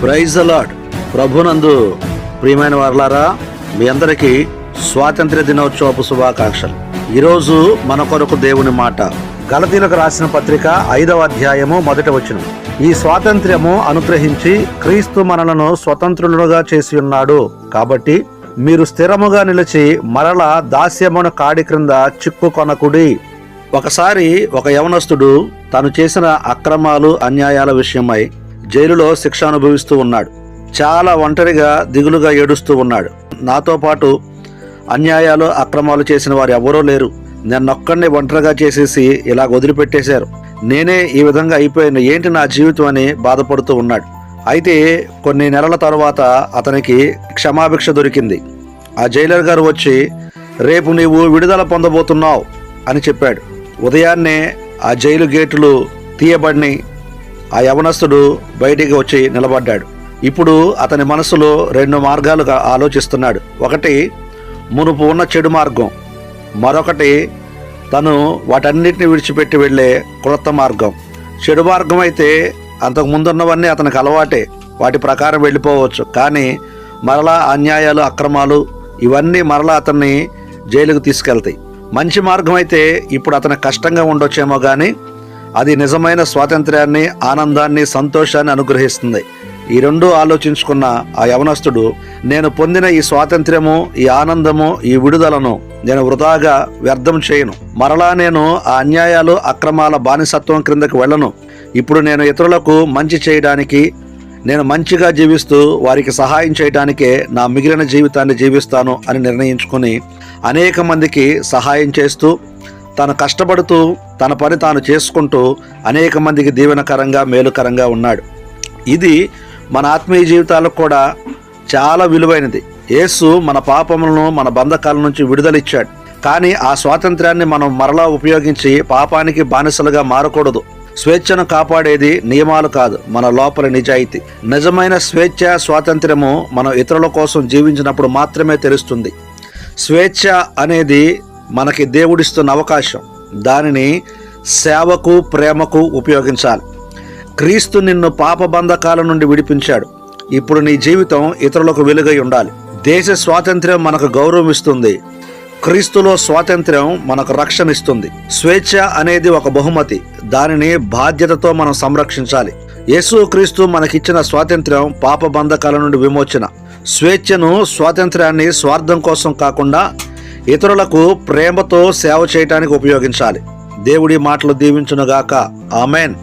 Praise the lord. ప్రభునందు ప్రియమైన వారలారా, మీ అందరికీ స్వాతంత్ర్య దినోత్సవపు శుభాకాంక్షలు. ఈరోజు మన కొరకు దేవుని మాట గలతీలకు రాసిన పత్రిక 5వ అధ్యాయము 1వ వచనం. ఈ స్వాతంత్ర్యము అనుగ్రహించి క్రీస్తు మనలను స్వతంత్రులుగా చేసి ఉన్నాడు. కాబట్టి మీరు స్థిరముగా నిలిచి మరల దాస్యమున కాడి క్రింద చిక్కుకొనకుడి. ఒకసారి ఒక యవనస్తుడు తాను చేసిన అక్రమాలు అన్యాయాల విషయమై జైలులో శిక్ష అనుభవిస్తూ ఉన్నాడు. చాలా ఒంటరిగా దిగులుగా ఏడుస్తూ ఉన్నాడు. నాతో పాటు అన్యాయాలు అక్రమాలు చేసిన వారు ఎవరూ లేరు, నన్నొక్కడిని ఒంటరిగా చేసేసి ఇలా వదిలిపెట్టేశారు, నేనే ఈ విధంగా అయిపోయాను, ఏంటి నా జీవితం అని బాధపడుతూ ఉన్నాడు. అయితే కొన్ని నెలల తర్వాత అతనికి క్షమాభిక్ష దొరికింది. ఆ జైలర్ గారు వచ్చి, రేపు నీవు విడుదల పొందబోతున్నావు అని చెప్పాడు. ఉదయాన్నే ఆ జైలు గేట్లు తీయబడిని ఆ యవనస్తుడు బయటికి వచ్చి నిలబడ్డాడు. ఇప్పుడు అతని మనసులో 2 మార్గాలుగా ఆలోచిస్తున్నాడు. ఒకటి మునుపు ఉన్న చెడు మార్గం, మరొకటి తను వాటన్నిటిని విడిచిపెట్టి వెళ్ళే క్రొత్త మార్గం. చెడు మార్గం అయితే అంతకు ముందున్నవన్నీ అతనికి అలవాటే, వాటి ప్రకారం వెళ్ళిపోవచ్చు. కానీ మరలా అన్యాయాలు అక్రమాలు ఇవన్నీ మరలా అతన్ని జైలుకు తీసుకెళ్తాయి. మంచి మార్గం అయితే ఇప్పుడు అతనికి కష్టంగా ఉండొచ్చేమో కానీ అది నిజమైన స్వాతంత్ర్యాన్ని, ఆనందాన్ని, సంతోషాన్ని అనుగ్రహిస్తుంది. ఈ రెండు ఆలోచించుకున్న ఆ యవనస్తుడు, నేను పొందిన ఈ స్వాతంత్ర్యము, ఈ ఆనందము, ఈ విడుదలను నేను వృధాగా వ్యర్థం చేయను. మరలా నేను ఆ అన్యాయాలు అక్రమాల బానిసత్వం క్రిందకు వెళ్ళను. ఇప్పుడు నేను ఇతరులకు మంచి చేయడానికి, నేను మంచిగా జీవిస్తూ వారికి సహాయం చేయడానికే నా మిగిలిన జీవితాన్ని జీవిస్తాను అని నిర్ణయించుకుని అనేక మందికి సహాయం చేస్తూ, తను కష్టపడుతూ తన పని తాను చేసుకుంటూ అనేక మందికి దీవెనకరంగా, మేలుకరంగా ఉన్నాడు. ఇది మన ఆత్మీయ జీవితాలకు కూడా చాలా విలువైనది. యేసు మన పాపములను, మన బంధకాల నుంచి విడుదలిచ్చాడు. కానీ ఆ స్వాతంత్ర్యాన్ని మనం మరలా ఉపయోగించి పాపానికి బానిసలుగా మారకూడదు. స్వేచ్ఛను కాపాడేది నియమాలు కాదు, మన లోపల నిజాయితీ. నిజమైన స్వేచ్ఛ, స్వాతంత్ర్యము మనం ఇతరుల కోసం జీవించినప్పుడు మాత్రమే తెలుస్తుంది. స్వేచ్ఛ అనేది మనకి దేవుడిస్తున్న అవకాశం. దానిని సేవకు, ప్రేమకు ఉపయోగించాలి. క్రీస్తు నిన్ను పాప బంధకాల నుండి విడిపించాడు. ఇప్పుడు నీ జీవితం ఇతరులకు వెలుగై ఉండాలి. దేశ స్వాతంత్ర్యం మనకు గౌరవం ఇస్తుంది. క్రీస్తులో స్వాతంత్ర్యం మనకు రక్షణ ఇస్తుంది. స్వేచ్ఛ అనేది ఒక బహుమతి, దానిని బాధ్యతతో మనం సంరక్షించాలి. యేసు క్రీస్తు మనకిచ్చిన స్వాతంత్ర్యం పాప బంధకాల నుండి విమోచన. స్వేచ్ఛను, స్వాతంత్ర్యాన్ని స్వార్థం కోసం కాకుండా ఇతరులకు ప్రేమతో సేవ చేయడానికి ఉపయోగించాలి. దేవుడి మాటలు దీవించునుగాక. ఆమెన్.